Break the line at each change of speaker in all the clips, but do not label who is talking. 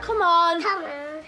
come on.
Come on.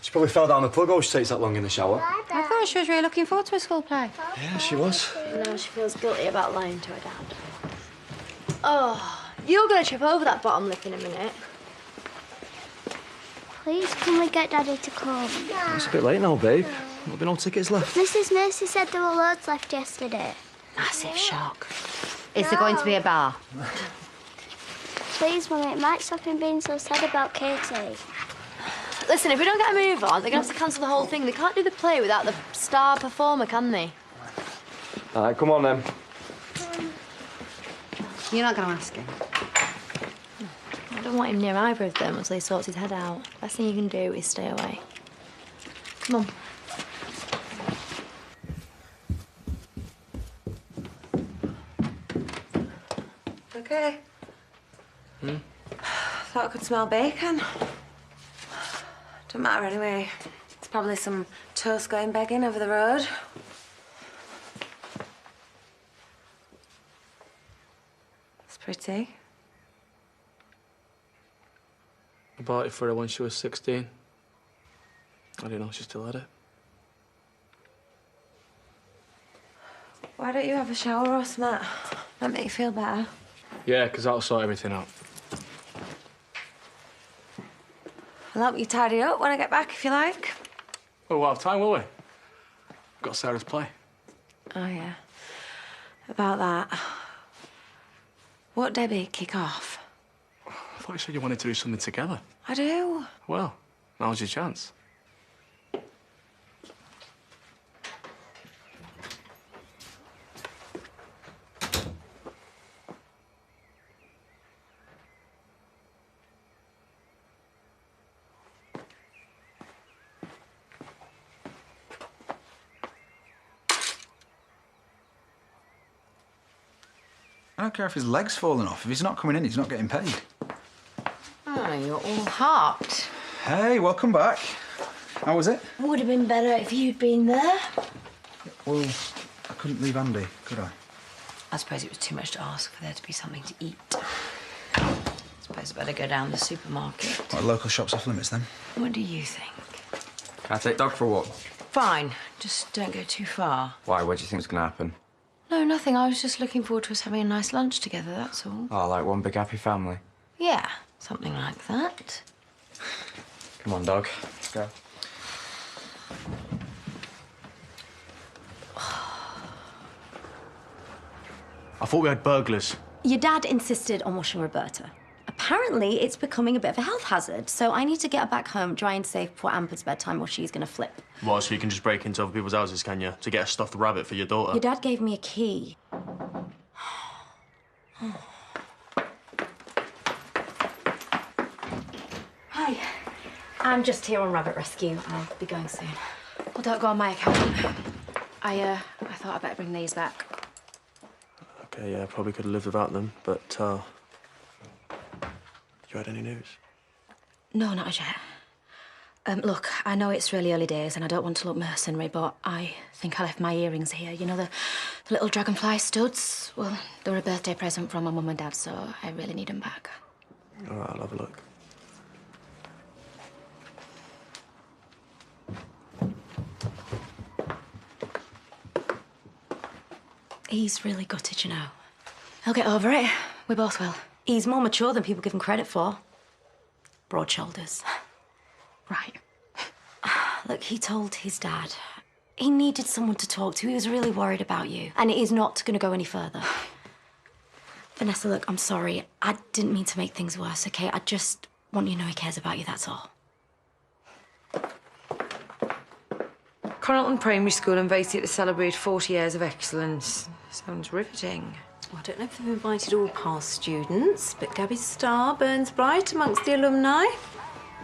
She probably fell down the plug hole. She takes that long in the shower.
I thought she was really looking forward to a school play.
Yeah, she was.
No, she feels guilty about lying to her dad. Oh, you're going to trip over that bottom lip in a minute.
Please, can we get Daddy to come?
It's a bit late now, babe. There'll be no tickets left.
Mrs. Mercy said there were loads left yesterday.
Massive shock. Is there going to be a bar?
Please, Mummy, it might stop him being so sad about Katie.
Listen, if we don't get a move on, they're going to have to cancel the whole thing. They can't do the play without the star performer, can they?
All right, come on, then.
You're not going to ask him? I don't want him near either of them until he sorts his head out. Best thing you can do is stay away. Come on.
Okay. Thought I could smell bacon. Don't matter anyway. It's probably some toast going begging over the road. It's pretty.
I bought it for her when she was 16. I didn't know she still had it.
Why don't you have a shower or something? That make you feel better.
Yeah, because that'll sort everything out.
I'll help you tidy up when I get back, if you like.
Well, we'll have time, will we? Got Sarah's play.
Oh, yeah. About that. What Debbie kick off?
I thought you said you wanted to do something together.
I do.
Well, now's your chance.
I don't care if his leg's falling off. If he's not coming in, he's not getting paid.
Oh, you're all heart.
Hey, welcome back. How was it?
Would have been better if you'd been there.
Well, I couldn't leave Andy, could I?
I suppose it was too much to ask for there to be something to eat. I suppose I better go down the supermarket.
What, local shops off limits, then?
What do you think?
Can I take Dog for a walk?
Fine. Just don't go too far.
Why? What do you think was going to happen?
No, nothing. I was just looking forward to us having a nice lunch together, that's all.
Oh, like one big happy family.
Yeah, something like that.
Come on, Dog. Let's go.
I thought we had burglars.
Your dad insisted on washing Roberta. Apparently, it's becoming a bit of a health hazard, so I need to get her back home dry and safe before Amber's bedtime or she's going to flip.
What, so you can just break into other people's houses, can you? To get a stuffed rabbit for your daughter?
Your dad gave me a key. Hi. I'm just here on rabbit rescue. I'll be going soon.
Well, don't go on my account. I thought I'd better bring these back.
Okay, yeah, probably could have lived without them, but, you had any news?
No, not as yet. Look, I know it's really early days and I don't want to look mercenary, but I think I left my earrings here. You know, the little dragonfly studs? Well, they were a birthday present from my mum and dad, so I really need them back.
All right, I'll have a look.
He's really gutted, you know. He'll get over it. We both will. He's more mature than people give him credit for. Broad shoulders.
Right.
Look, he told his dad he needed someone to talk to. He was really worried about you. And it is not going to go any further. Vanessa, look, I'm sorry. I didn't mean to make things worse, OK? I just want you to know he cares about you, that's all.
Connaughton Primary School invited to celebrate 40 years of excellence. Sounds riveting.
I don't know if they've invited all past students, but Gabby's star burns bright amongst the alumni.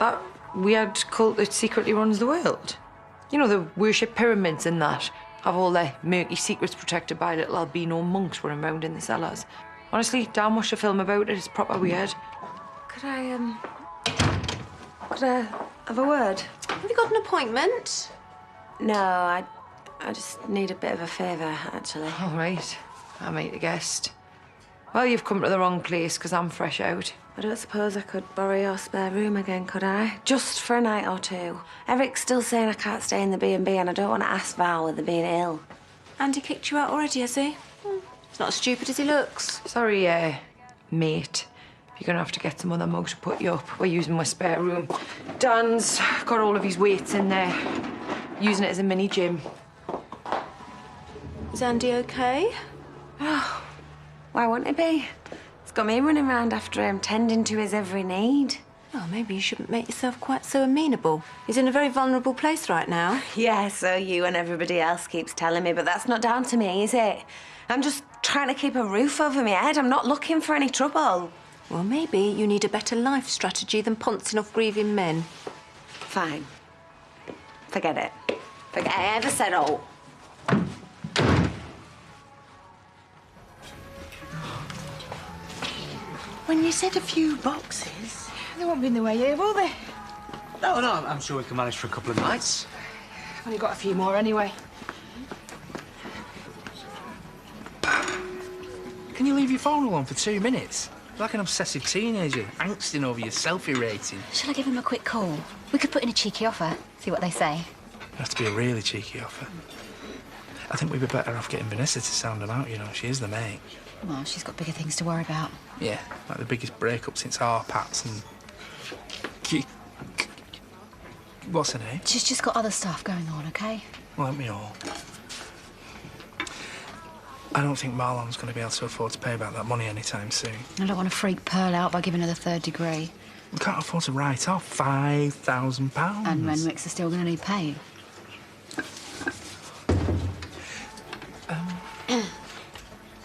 That weird cult that secretly runs the world. You know, the worship pyramids and that. Have all their murky secrets protected by little albino monks running around in the cellars. Honestly, Dan watched a film about it. It's proper weird. Could I have a word?
Have you got an appointment?
No, I just need a bit of a favour, actually. All right. I might have guessed. Well, you've come to the wrong place, because I'm fresh out.
I don't suppose I could borrow your spare room again, could I? Just for a night or two. Eric's still saying I can't stay in the B&B, and I don't want to ask Val with her being ill.
Andy kicked you out already, has he? He's not as stupid as he looks.
Sorry, mate. You're going to have to get some other mug to put you up. We're using my spare room. Dan's got all of his weights in there. Using it as a mini gym.
Is Andy okay?
Oh, why wouldn't he be? He's got me running around after him, tending to his every need.
Well, maybe you shouldn't make yourself quite so amenable. He's in a very vulnerable place right now.
Yeah, so you and everybody else keeps telling me, but that's not down to me, is it? I'm just trying to keep a roof over my head. I'm not looking for any trouble.
Well, maybe you need a better life strategy than pouncing off grieving men.
Fine. Forget it. Forget I ever said all.
When you said a few boxes...
They won't be in the way here, will they?
No, I'm sure we can manage for a couple of nights.
I've only got a few more anyway.
Can you leave your phone alone for 2 minutes? You're like an obsessive teenager, angsting over your selfie rating.
Shall I give him a quick call? We could put in a cheeky offer, see what they say.
It'd have to be a really cheeky offer. I think we'd be better off getting Vanessa to sound them out, you know. She is the mate.
Well, she's got bigger things to worry about.
Yeah, like the biggest breakup since our Pats and... What's her name?
She's just got other stuff going on, OK?
Well, let me all. I don't think Marlon's going to be able to afford to pay back that money anytime soon.
I don't want to freak Pearl out by giving her the 3rd degree.
We can't afford to write off £5,000.
And Renwick's are still going to need paying.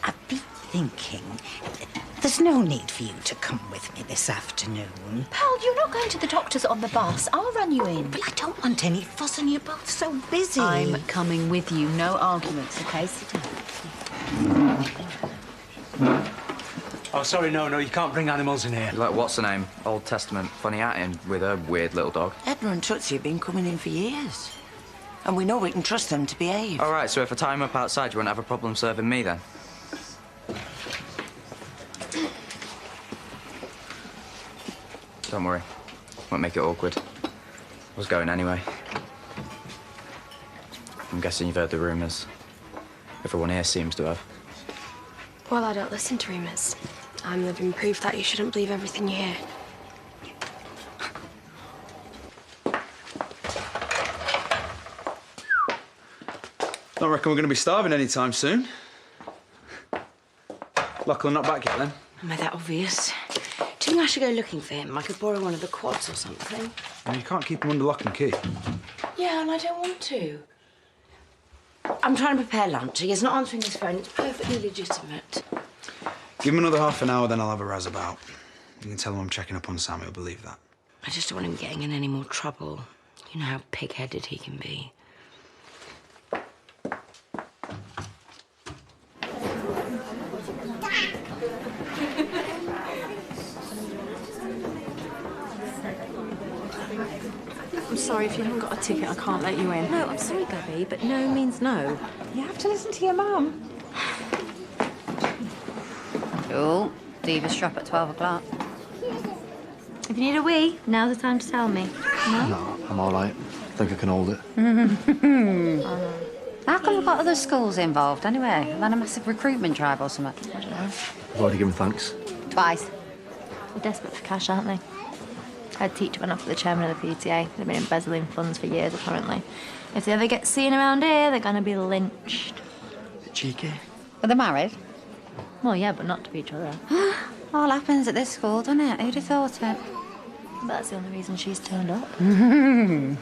I've been thinking... There's no need for you to come with me this afternoon.
Pearl, you're not going to the doctor's on the bus. I'll run you in.
But I don't want any fuss and you're both so busy.
I'm coming with you. No arguments, OK? Sit down.
Oh, sorry, no, you can't bring animals in here.
Like, what's her name? Old Testament funny acting with her weird little dog.
Edna and Tootsie have been coming in for years. And we know we can trust them to behave.
All right, so if I tie him up outside, you won't have a problem serving me then? Don't worry. Won't make it awkward. I was going anyway. I'm guessing you've heard the rumours. Everyone here seems to have.
Well, I don't listen to rumours. I'm living proof that you shouldn't believe everything you hear.
Don't reckon we're going to be starving anytime soon. Lachlan not back yet, then?
Am I that obvious? Do you think I should go looking for him? I could borrow one of the quads or something.
No, you can't keep him under lock and key.
Yeah, and I don't want to. I'm trying to prepare lunch. He is not answering his phone. It's perfectly legitimate.
Give him another half an hour, then I'll have a razz about. You can tell him I'm checking up on Sam, he'll believe that.
I just don't want him getting in any more trouble. You know how pig-headed he can be.
I'm sorry, if you haven't got a ticket, I can't let you in.
No, I'm sorry, Gabby, but no means no.
You have to listen to your mum.
Cool. Diva's shop at 12 o'clock.
If you need a wee, now's the time to tell me.
No, I'm all right. I think I can hold it.
How come we've got other schools involved, anyway? Than a massive recruitment drive or something? I don't know.
I've already given thanks.
Twice.
They're desperate for cash, aren't they? Head teacher went off for the chairman of the PTA. They've been embezzling funds for years, apparently. If they ever get seen around here, they're going to be lynched.
Bit cheeky.
Are they married?
Well, yeah, but not to each other.
All happens at this school, doesn't it? Who'd have thought it?
But that's the only reason she's turned up.
It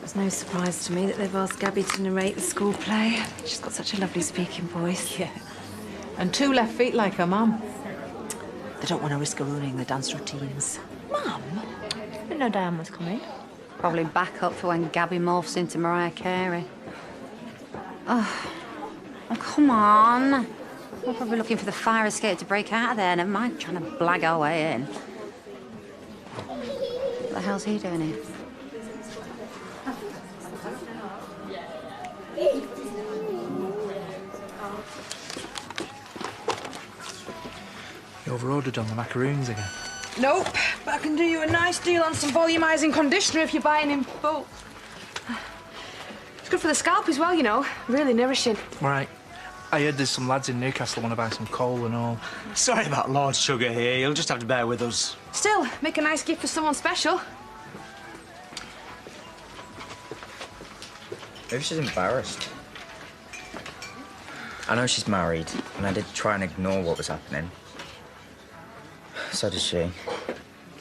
was no surprise to me that they've asked Gabby to narrate the school play. She's got such a lovely speaking voice.
Yeah. And 2 left feet like her mum.
They don't want to risk ruining the dance routines.
Mum? Didn't know Diane was coming.
Probably back up for when Gabby morphs into Mariah Carey. Oh, come on. We're probably looking for the fire escape to break out of there. Never mind trying to blag our way in. What the hell's he doing here?
You over-ordered on the macaroons again.
Nope, but I can do you a nice deal on some volumizing conditioner if you're buying in bulk. It's good for the scalp as well, you know. Really nourishing.
Right. I heard there's some lads in Newcastle want to buy some coal and all.
Sorry about Lord Sugar here. You'll just have to bear with us.
Still, make a nice gift for someone special.
Maybe she's embarrassed. I know she's married, and I did try and ignore what was happening. So did she.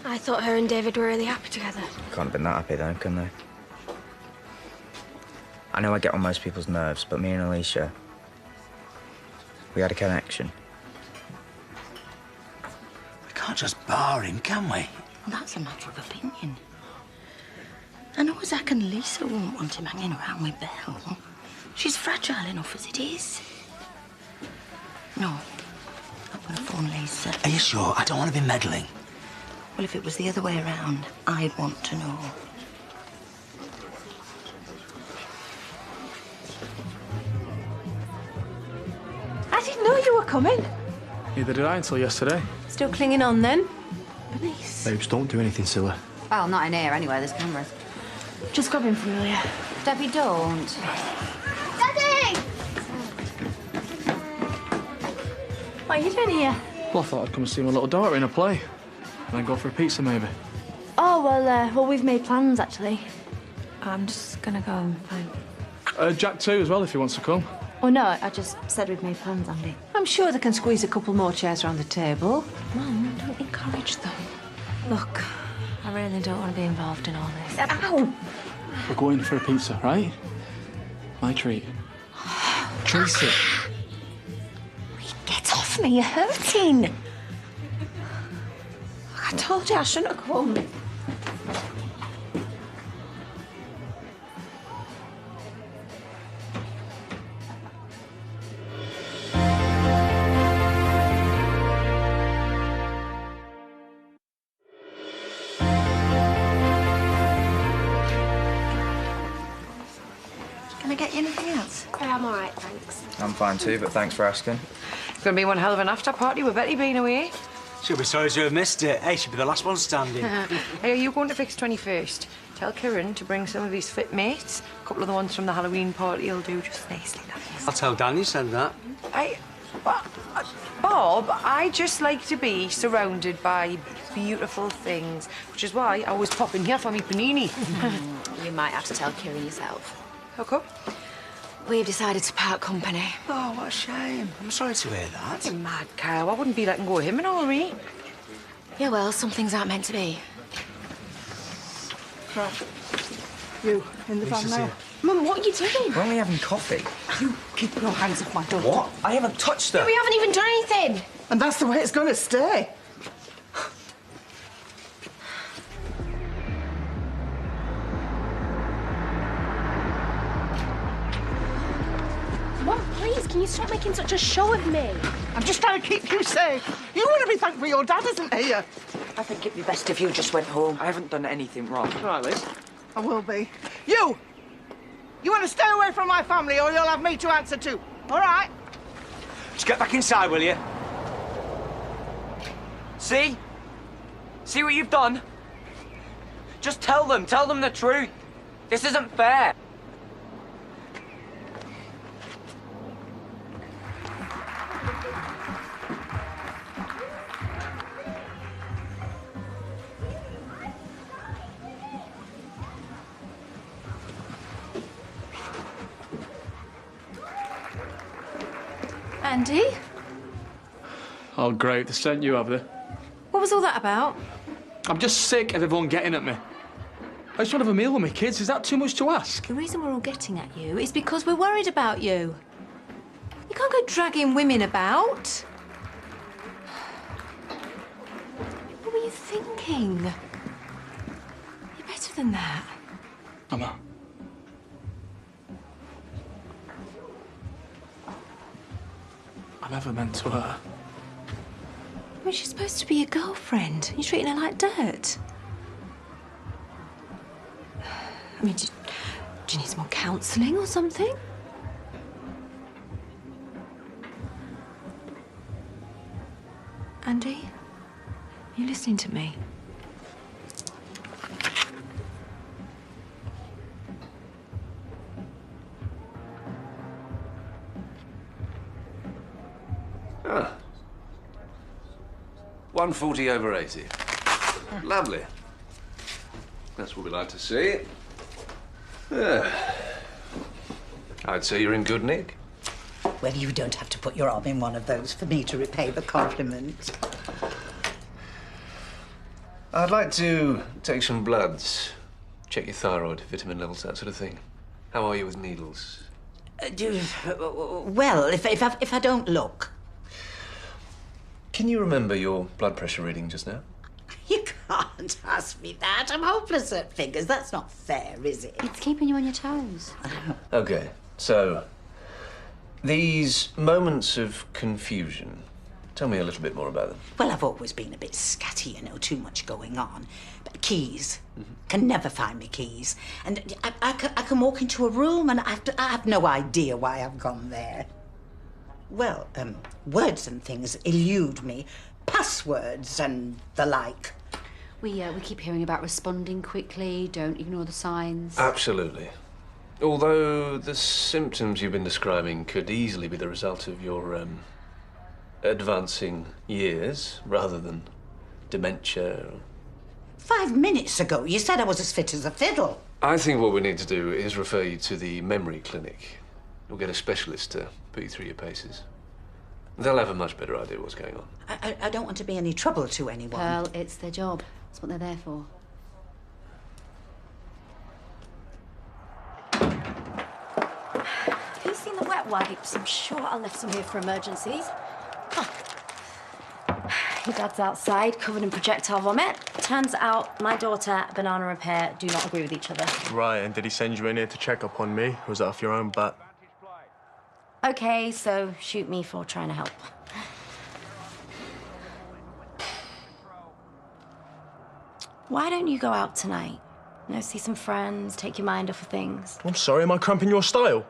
I thought her and David were really happy together.
Can't have been that happy, though, can they? I know I get on most people's nerves, but me and Alicia, we had a connection.
We can't just bar him, can we?
Well, that's a matter of opinion. I know Zach and Lisa won't want him hanging around with Belle. She's fragile enough as it is. No, I'm going to phone Lisa.
Are you sure? I don't want to be meddling.
Well, if it was the other way around, I'd want to know.
I didn't know you were coming.
Neither did I until yesterday.
Still clinging on then?
Nice. Babes, don't do anything silly.
Well, not in here anyway, there's cameras. Just grab him from earlier. Debbie, don't.
Daddy!
What are you doing here?
Well, I thought I'd come and see my little daughter in a play. And then go for a pizza, maybe.
Oh, well, we've made plans, actually.
I'm just gonna go and find...
Jack too, as well, if he wants to come.
Oh, no, I just said we've made plans, Andy.
I'm sure they can squeeze a couple more chairs around the table. Mum, don't encourage them. Look, I really don't want to be involved in all this. Ow!
We're going for a pizza, right? My treat. Tracy.
Get off me, you're hurting. I told you I shouldn't have come.
Can I get you anything else?
I'm all right, thanks.
I'm fine too, but thanks for asking.
It's going to be one hell of an after party with Betty being away.
She'll be sorry to have missed it. Hey, she'll be the last one standing.
Hey, are you going to fix 21st? Tell Kieran to bring some of his fit mates. A couple of the ones from the Halloween party he'll do just nicely, nice.
I'll tell Dan you said that.
Bob, I just like to be surrounded by beautiful things, which is why I was popping here for me panini.
You might have to tell Kieran yourself.
How come?
We've decided to part company.
Oh, what a shame. I'm sorry to hear that.
You're mad, cow. I wouldn't be letting go of him in a hurry.
Yeah, well, some things aren't meant to be.
Right. You, in the van now.
Mum, what are you doing?
We're only having coffee.
You keep your hands off my daughter.
What? I haven't touched her.
We haven't even done anything.
And that's the way it's going to stay.
Mum, please, can you stop making such a show of me?
I'm just trying to keep you safe. You want to be thankful your dad isn't here.
I think it'd be best if you just went home.
I haven't done anything wrong.
All right, Liz.
I will be. You! You want to stay away from my family or you'll have me to answer to. All right?
Just get back inside, will you?
See? See what you've done? Just tell them the truth. This isn't fair.
Andy?
Oh, great. They sent you, have they?
What was all that about?
I'm just sick of everyone getting at me. I just want to have a meal with my kids. Is that too much to ask?
The reason we're all getting at you is because we're worried about you. You can't go dragging women about. What were you thinking? You're better than that.
Emma. I never meant to hurt her.
I mean, she's supposed to be your girlfriend. You're treating her like dirt. I mean, do you need some more counselling or something? Andy, are you listening to me?
Ah. 140 over 80. Lovely. That's what we like to see. Yeah. I'd say you're in good nick.
Well, you don't have to put your arm in one of those for me to repay the compliment.
I'd like to take some bloods, check your thyroid, vitamin levels, that sort of thing. How are you with needles?
Well, if I don't look.
Can you remember your blood pressure reading just now?
You can't ask me that. I'm hopeless at figures. That's not fair, is it?
It's keeping you on your toes.
Okay, so these moments of confusion, tell me a little bit more about them.
Well, I've always been a bit scatty, you know, too much going on. But keys. Can never find me keys. And I can walk into a room and I have no idea why I've gone there. Well, words and things elude me. Passwords and the like.
We keep hearing about responding quickly, don't ignore the signs.
Absolutely. Although the symptoms you've been describing could easily be the result of your advancing years rather than dementia.
5 minutes ago, you said I was as fit as a fiddle.
I think what we need to do is refer you to the memory clinic. We'll get a specialist to put you through your paces. They'll have a much better idea what's going on.
I don't want to be any trouble to anyone.
Pearl, it's their job. That's what they're there for.
Have you seen the wet wipes? I'm sure I left some here for emergencies. Oh. Your dad's outside, covered in projectile vomit. Turns out my daughter, Banana and Pear, do not agree with each other.
Right, and did he send you in here to check up on me? Or was that off your own bat?
Okay, so shoot me for trying to help. Why don't you go out tonight? You know, see some friends, take your mind off of things.
I'm sorry, am I cramping your style?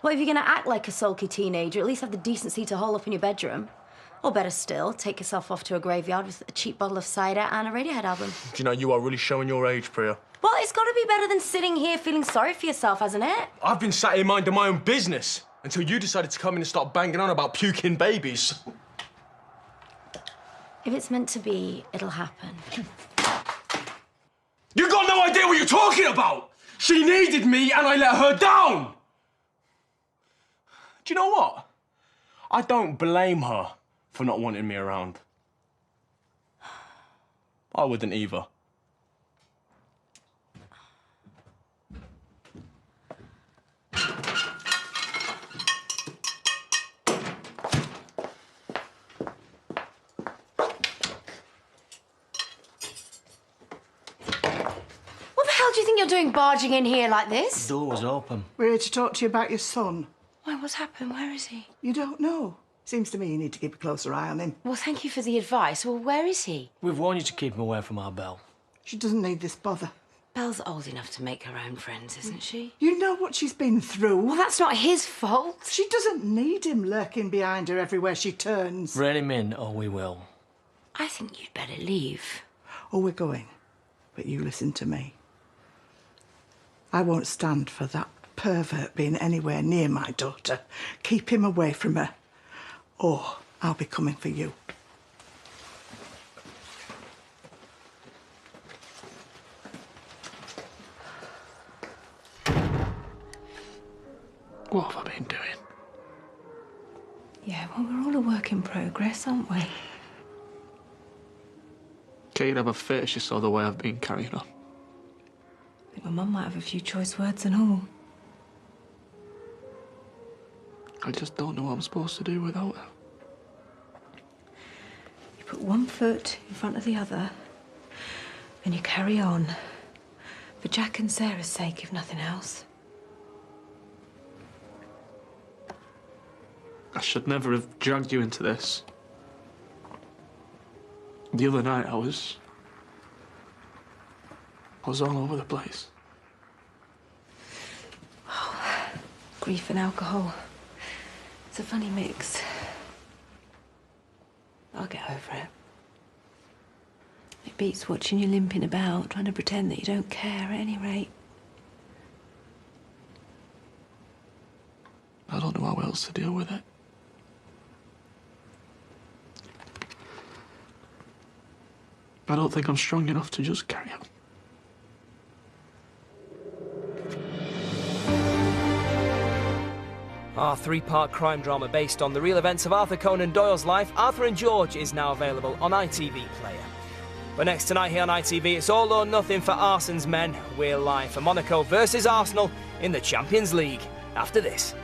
Well, if you're gonna act like a sulky teenager, at least have the decency to hole up in your bedroom. Or better still, take yourself off to a graveyard with a cheap bottle of cider and a Radiohead album.
Do you know, you are really showing your age, Priya.
Well, it's gotta be better than sitting here feeling sorry for yourself, hasn't it?
I've been sat here minding my own business until you decided to come in and start banging on about puking babies.
If it's meant to be, it'll happen.
You got no idea what you're talking about! She needed me and I let her down! Do you know what? I don't blame her for not wanting me around. I wouldn't either.
What the hell do you think you're doing barging in here like this?
The door was open.
We're here to talk to you about your son.
Why, what's happened? Where is he?
You don't know. Seems to me you need to keep a closer eye on him.
Well, thank you for the advice. Well, where is he?
We've warned you to keep him away from our Belle.
She doesn't need this bother.
Belle's old enough to make her own friends, isn't she?
You know what she's been through.
Well, that's not his fault.
She doesn't need him lurking behind her everywhere she turns.
Rein him in, or we will.
I think you'd better leave.
Oh, we're going. But you listen to me. I won't stand for that pervert being anywhere near my daughter. Keep him away from her. Or I'll be coming for you.
What have I been doing?
Yeah, well, we're all a work in progress, aren't we?
Kate'd have a fit if she saw the way I've been carrying on.
I think my mum might have a few choice words and all.
I just don't know what I'm supposed to do without her.
You put one foot in front of the other, and you carry on. For Jack and Sarah's sake, if nothing else.
I should never have dragged you into this. The other night I was all over the place.
Oh, grief and alcohol. It's a funny mix. I'll get over it. beats watching you limping about, trying to pretend that you don't care at any rate.
I don't know how else to deal with it. I don't think I'm strong enough to just carry on.
Our three-part crime drama based on the real events of Arthur Conan Doyle's life, Arthur and George, is now available on ITV Player. But next tonight here on ITV, it's all or nothing for Arsen's men. We're live for Monaco versus Arsenal in the Champions League. After this.